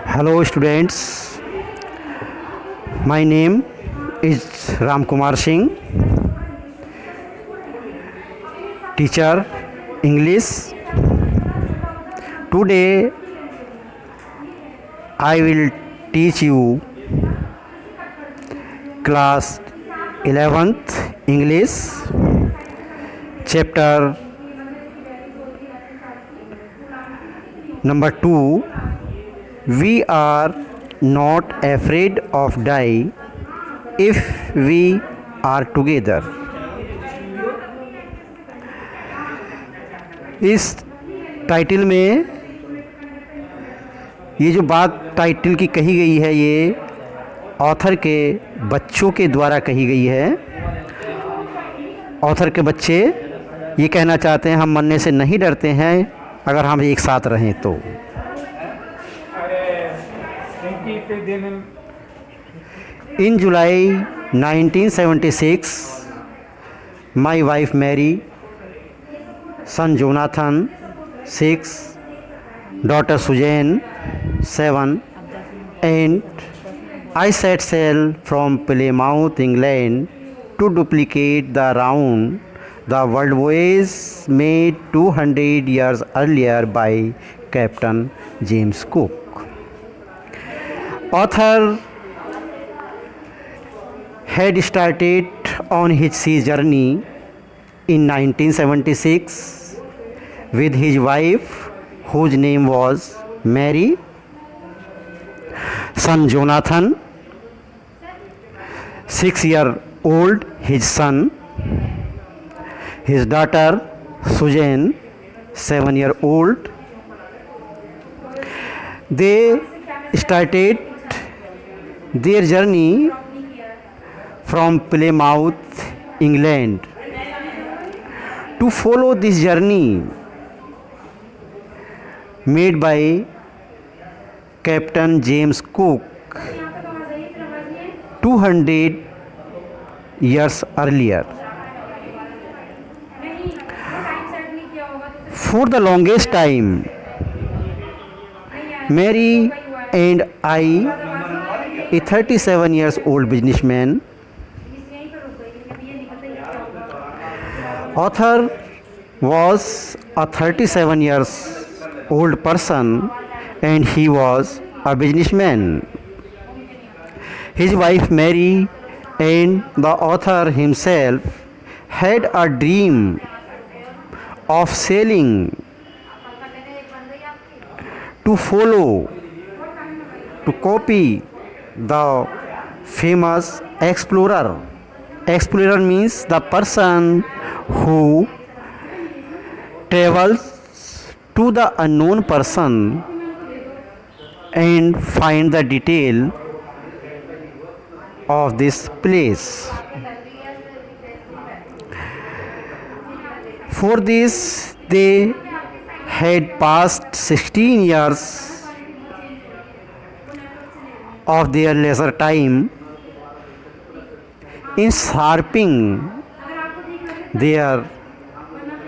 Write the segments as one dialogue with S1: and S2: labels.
S1: Hello students, my name is Ram Kumar Singh, teacher English. Today I will teach you class 11th English chapter number 2. We are not afraid of die if we are together. इस title में ये जो बात title की कही गई है, ये ऑथर के बच्चों के द्वारा कही गई है। ऑथर के बच्चे ये कहना चाहते हैं, हम मरने से नहीं डरते हैं अगर हम एक साथ रहें तो। In July 1976, my wife Mary, son Jonathan 6, daughter Suzanne 7, and I set sail from Plymouth, England to duplicate the round the world voyage made 200 years earlier by Captain James Cook. Author had started on his sea journey in 1976 with his wife, whose name was Mary, son Jonathan, 6-year-old his son, his daughter Suzanne, 7-year-old. They started their journey from Plymouth, England. To follow this journey made by Captain James Cook 200 years earlier. For the longest time, Mary and I, a 37-year-old businessman, author was a 37-year-old person and he was a businessman. His wife Mary and the author himself had a dream of sailing to follow, to copy the famous explorer. Explorer means the person who travels to the unknown person and find the detail of this place. For this they had passed 16 years of their leisure time in sharpening their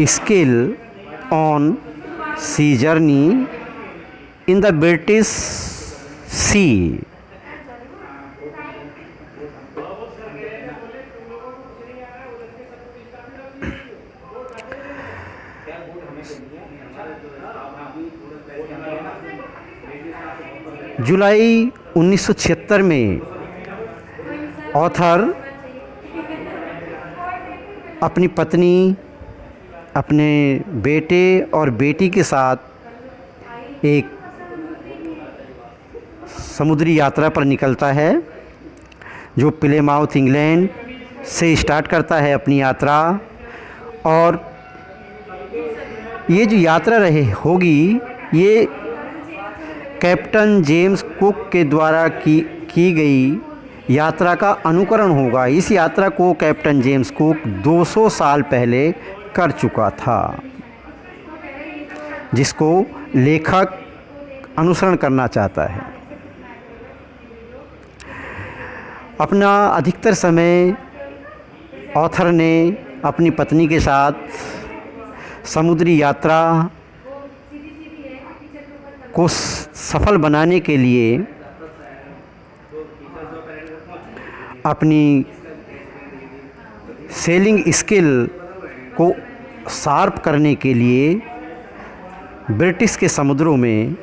S1: skill on sea journey in the British Sea. जुलाई 1976 में author अपनी पत्नी, अपने बेटे और बेटी के साथ एक समुद्री यात्रा पर निकलता है, जो प्लेमाउथ इंग्लैंड से स्टार्ट करता है अपनी यात्रा। और ये जो यात्रा होगी, ये कैप्टन जेम्स कुक के द्वारा की गई यात्रा का अनुकरण होगा। इस यात्रा को कैप्टन जेम्स कुक 200 साल पहले कर चुका था, जिसको लेखक अनुसरण करना चाहता है। अपना अधिकतर समय ऑथर ने अपनी पत्नी के साथ समुद्री यात्रा को सफल बनाने के लिए, अपनी सेलिंग स्किल को शार्प करने के लिए ब्रिटिश के समुद्रों में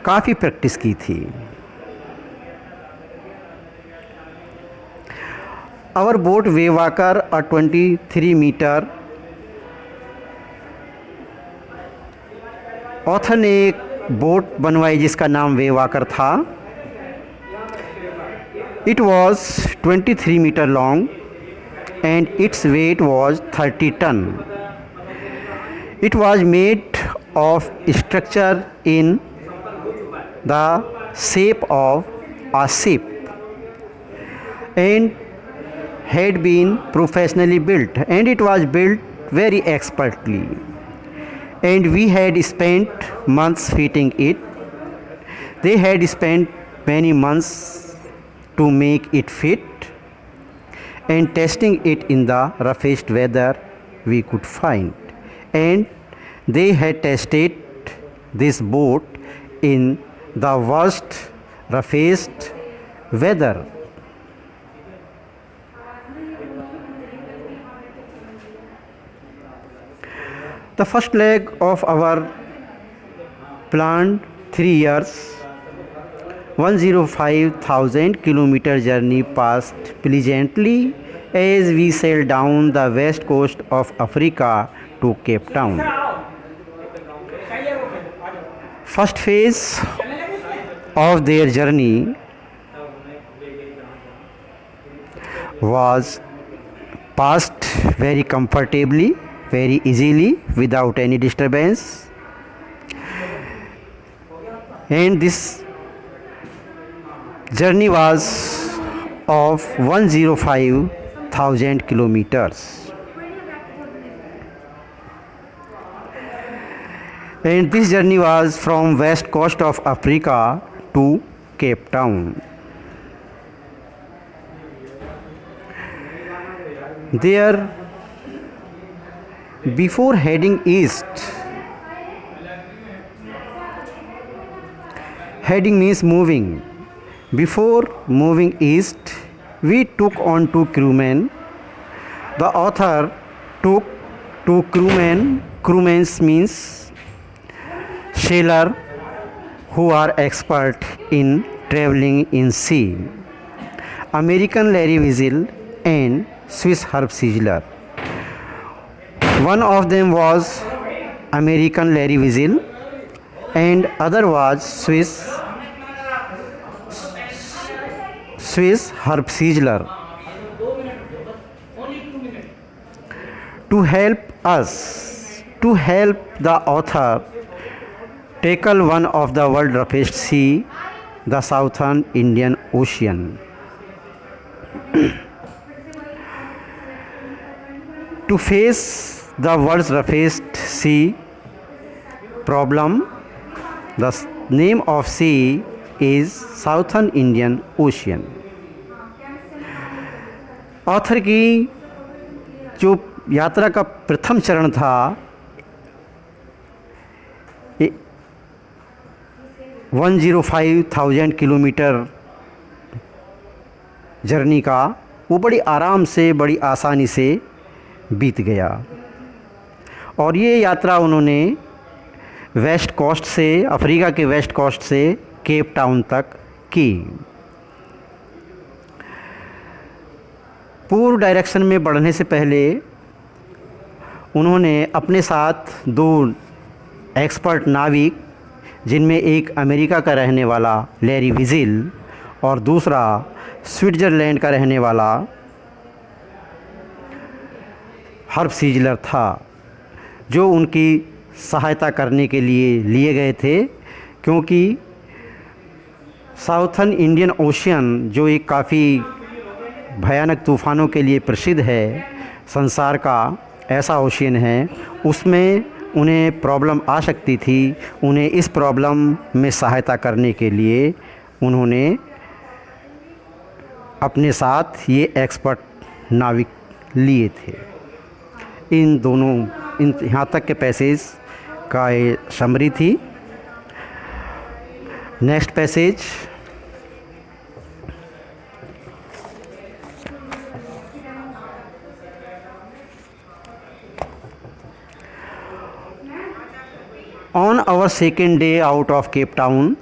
S1: काफ़ी प्रैक्टिस की थी। Our boat Wavewalker a 23 metre. Author ने एक बोट बनवाई जिसका नाम वेवाकर था। It was 23 metre long and its weight was 30 ton. It was made of structure in the shape of a ship and had been professionally built, and it was built very expertly, and we had spent months fitting it. They had spent many months to make it fit and testing it in the roughest weather we could find, and they had tested this boat in the worst, roughest weather. The first leg of our planned 3 years, 105,000 kilometer journey passed pleasantly as we sailed down the west coast of Africa to Cape Town. First phase of their journey was passed very comfortably, very easily, without any disturbance, and this journey was of 105,000 kilometers, and this journey was from west coast of Africa to Cape Town. There, before heading east, heading means moving. Before moving east, we took on 2 crewmen. The author took 2 crewmen. Crewmen means sailor who are expert in traveling in sea. American Larry Weasel and Swiss Herb Siegler. One of them was American Larry Weasel and other was Swiss Herb Siegler. To help the author tackle one of the world's roughest sea, the Southern Indian Ocean. To face the world's roughest sea problem, the name of sea is Southern Indian Ocean. Author की जो यात्रा का प्रथम चरण था 105,000 kilometre journey का, वो बड़ी आराम से, बड़ी आसानी से बीत गया। और ये यात्रा उन्होंने वेस्ट कोस्ट से, अफ्रीका के वेस्ट कोस्ट से केप टाउन तक की। पूर्व डायरेक्शन में बढ़ने से पहले उन्होंने अपने साथ 2 एक्सपर्ट नाविक, जिनमें एक अमेरिका का रहने वाला लैरी विजिल और दूसरा स्विट्ज़रलैंड का रहने वाला हर्ब सीजलर था, जो उनकी सहायता करने के लिए गए थे, क्योंकि साउथर्न इंडियन ओशियन जो एक काफ़ी भयानक तूफ़ानों के लिए प्रसिद्ध है, संसार का ऐसा ओशियन है, उसमें उन्हें प्रॉब्लम आ सकती थी। उन्हें इस प्रॉब्लम में सहायता करने के लिए उन्होंने अपने साथ ये एक्सपर्ट नाविक लिए थे। इन यहाँ तक के पैसेज का ये समरी थी। Next passage, on our second day out of Cape Town,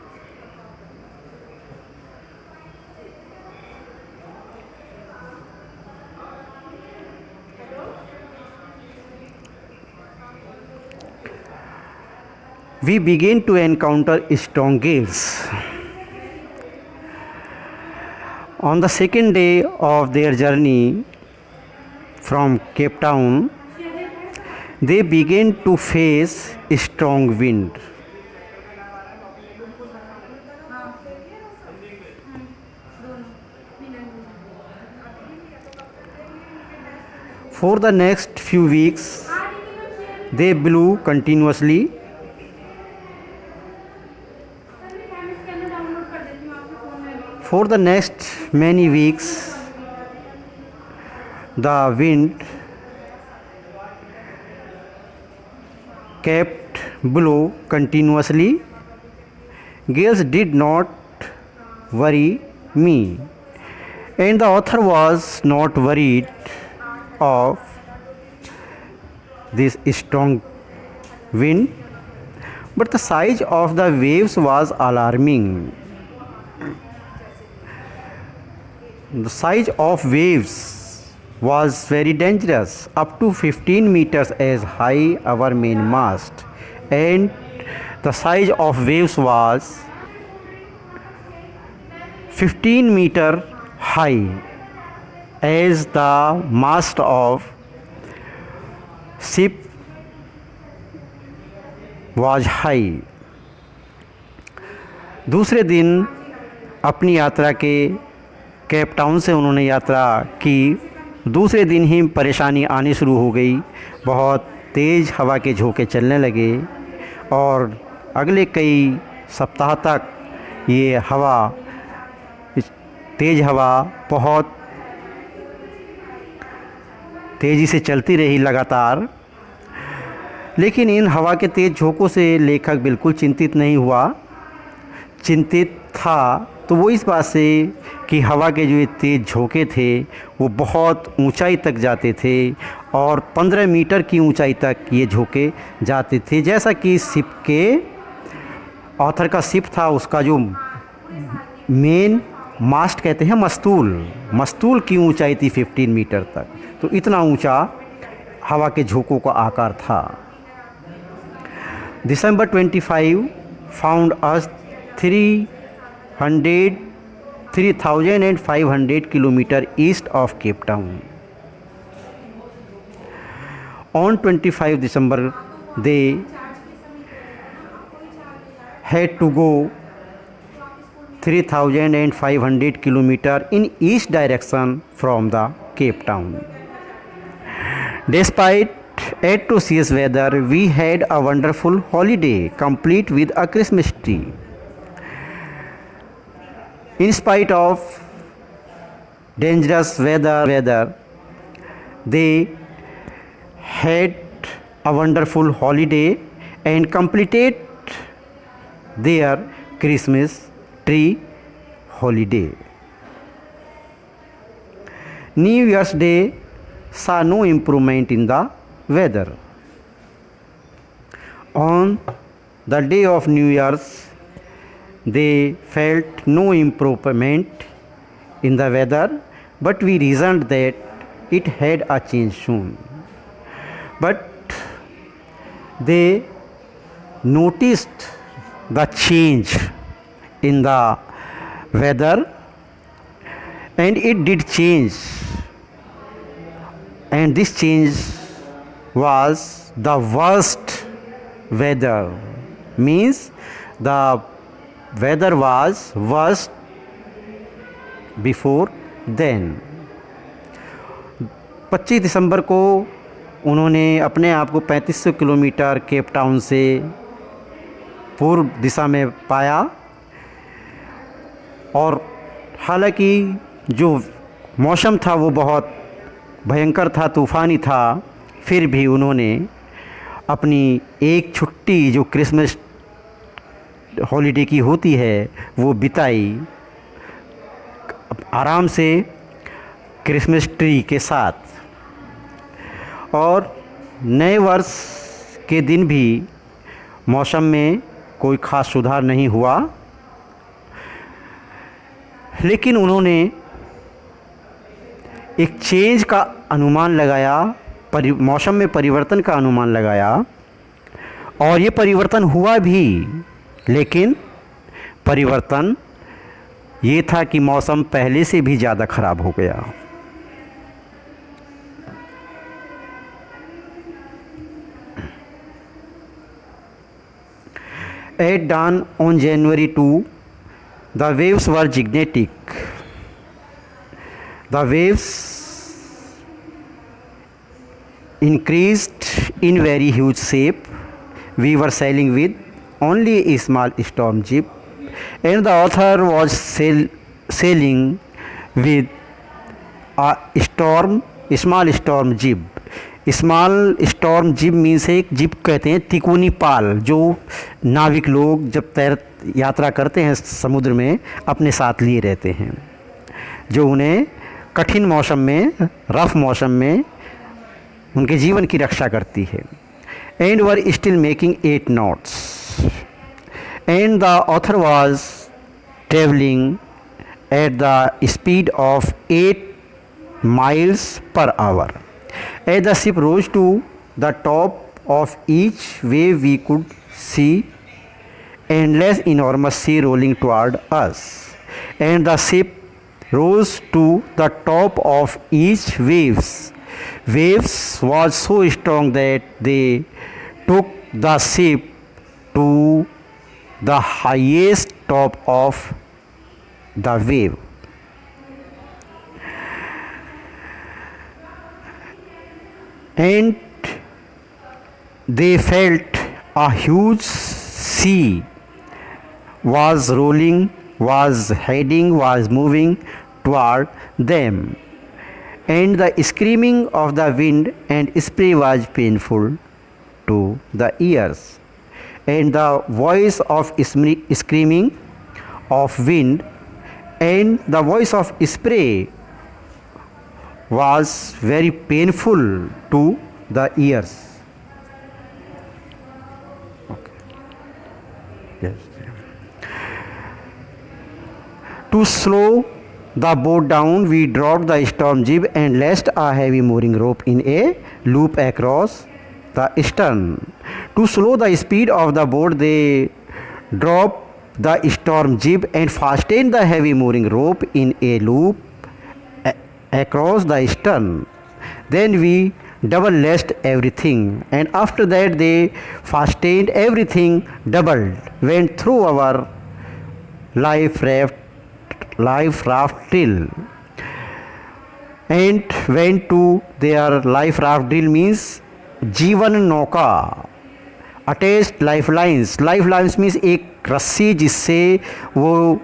S1: we begin to encounter strong gales. On the second day of their journey from Cape Town, they begin to face strong wind. For the next few weeks, they blew continuously. For the next many weeks, the wind kept blow continuously. Gales did not worry me, and the author was not worried of this strong wind, but the size of the waves was alarming. The size of waves was very dangerous, up to 15 meters as high our main mast, and the size of waves was 15 meter high as the mast of ship was high. दूसरे दिन अपनी यात्रा के Cape Town से उन्होंने यात्रा की, दूसरे दिन ही परेशानी आनी शुरू हो गई। बहुत तेज़ हवा के झोंके चलने लगे और अगले कई सप्ताह तक ये हवा, तेज़ हवा बहुत तेज़ी से चलती रही लगातार। लेकिन इन हवा के तेज़ झोंकों से लेखक बिल्कुल चिंतित नहीं हुआ। चिंतित था तो वो इस बात से कि हवा के जो तेज़ झोंके थे वो बहुत ऊंचाई तक जाते थे और 15 मीटर की ऊंचाई तक ये झोंके जाते थे। जैसा कि शिप के ऑथर का शिप था, उसका जो मेन मास्ट कहते हैं मस्तूल की ऊंचाई थी 15 मीटर तक। तो इतना ऊंचा हवा के झोंकों का आकार था। December 25 found us 3,500 kilometers east of Cape Town. On 25 December, they had to go 3,500 kilometers in east direction from the Cape Town. Despite atrocious weather, we had a wonderful holiday, complete with a Christmas tree. In spite of dangerous weather, they had a wonderful holiday and completed their Christmas tree holiday. New Year's Day saw no improvement in the weather. On the day of New Year's, they felt no improvement in the weather, but we reasoned that it had a change soon. But they noticed the change in the weather, and it did change, and this change was the worst weather, means the weather was worst before then. 25 दिसंबर को उन्होंने अपने आप को 3500 kilometre Cape Town से पूर्व दिशा में पाया, और हालांकि जो मौसम था वो बहुत भयंकर था, तूफ़ानी था, फिर भी उन्होंने अपनी एक छुट्टी जो क्रिसमस हॉलीडे की होती है वो बिताई आराम से क्रिसमस ट्री के साथ। और नए वर्ष के दिन भी मौसम में कोई ख़ास सुधार नहीं हुआ, लेकिन उन्होंने एक चेंज का अनुमान लगाया, मौसम में परिवर्तन का अनुमान लगाया, और ये परिवर्तन हुआ भी। लेकिन परिवर्तन ये था कि मौसम पहले से भी ज़्यादा ख़राब हो गया। At dawn on January 2, the waves were gigantic. The waves increased in very huge shape. We were sailing with only a small storm jib, and the author was sailing with a small storm jib. Small storm जिब means एक जिब कहते हैं तिकोनी पाल, जो नाविक लोग जब यात्रा करते हैं समुद्र में अपने साथ लिए रहते हैं, जो उन्हें कठिन मौसम में, रफ मौसम में उनके जीवन की रक्षा करती है। And were still making 8 knots, and the author was travelling at the speed of 8 miles per hour. As the ship rose to the top of each wave, we could see endless enormous sea rolling toward us. And the ship rose to the top of each waves was so strong that they took the ship to the highest top of the wave. And they felt a huge sea was rolling, was heading, was moving toward them, and the screaming of the wind and spray was painful to the ears, and the voice of screaming of wind and the voice of spray was very painful to the ears. Okay. Yes. To slow the boat down, we dropped the storm jib and lashed a heavy mooring rope in a loop across the stern. To slow the speed of the boat, they dropped the storm jib and fastened the heavy mooring rope in a loop across the stern. Then we double lashed everything, and after that they fastened everything doubled, went through our life raft drill, and went to their life raft drill means जीवन नौका, attached lifelines means एक रस्सी जिससे वो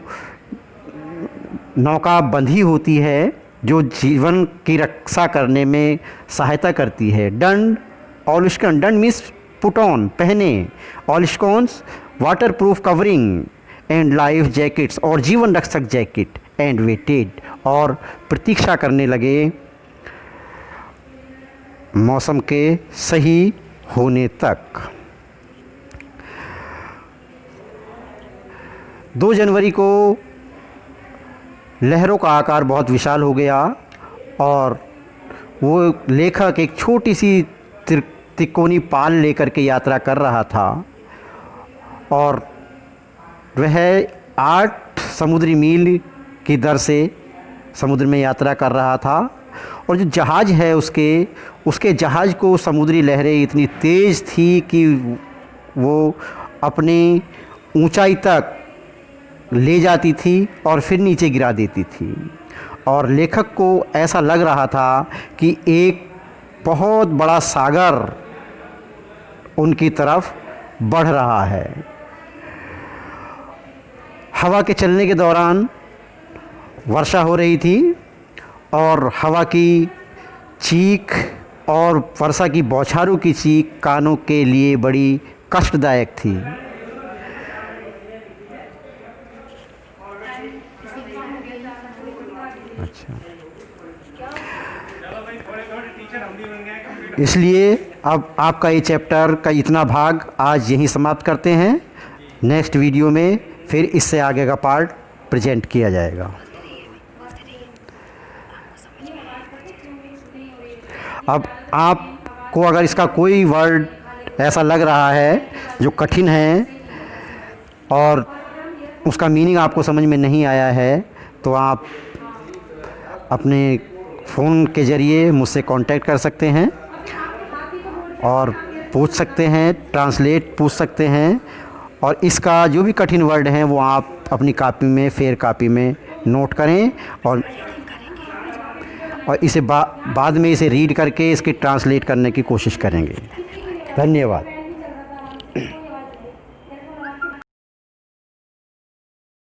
S1: नौका बंधी होती है, जो जीवन की रक्षा करने में सहायता करती है। दंड ऑलिस्कन, दंड मीन्स पुट ऑन, पहने, oilskins waterproof covering and life jackets, और जीवन रक्षक जैकेट, एंड वेटेड, और प्रतीक्षा करने लगे मौसम के सही होने तक। 2 जनवरी को लहरों का आकार बहुत विशाल हो गया और वो लेखक एक छोटी सी तिकोनी पाल लेकर के यात्रा कर रहा था और वह 8 समुद्री मील की दर से समुद्र में यात्रा कर रहा था। और जो जहाज़ है उसके जहाज़ को समुद्री लहरें इतनी तेज़ थी कि वो अपनी ऊंचाई तक ले जाती थी और फिर नीचे गिरा देती थी। और लेखक को ऐसा लग रहा था कि एक बहुत बड़ा सागर उनकी तरफ बढ़ रहा है। हवा के चलने के दौरान वर्षा हो रही थी और हवा की चीख और वर्षा की बौछारों की चीख कानों के लिए बड़ी कष्टदायक थी। अच्छा, इसलिए अब आपका ये चैप्टर का इतना भाग आज यहीं समाप्त करते हैं। नेक्स्ट वीडियो में फिर इससे आगे का पार्ट प्रेजेंट किया जाएगा। अब आपको अगर इसका कोई वर्ड ऐसा लग रहा है जो कठिन है और उसका मीनिंग आपको समझ में नहीं आया है, तो आप अपने फ़ोन के ज़रिए मुझसे कांटेक्ट कर सकते हैं और पूछ सकते हैं, ट्रांसलेट पूछ सकते हैं। और इसका जो भी कठिन वर्ड है वो आप अपनी कापी में, फेयर कापी में नोट करें और इसे बाद में इसे रीड करके इसकी ट्रांसलेट करने की कोशिश करेंगे। धन्यवाद।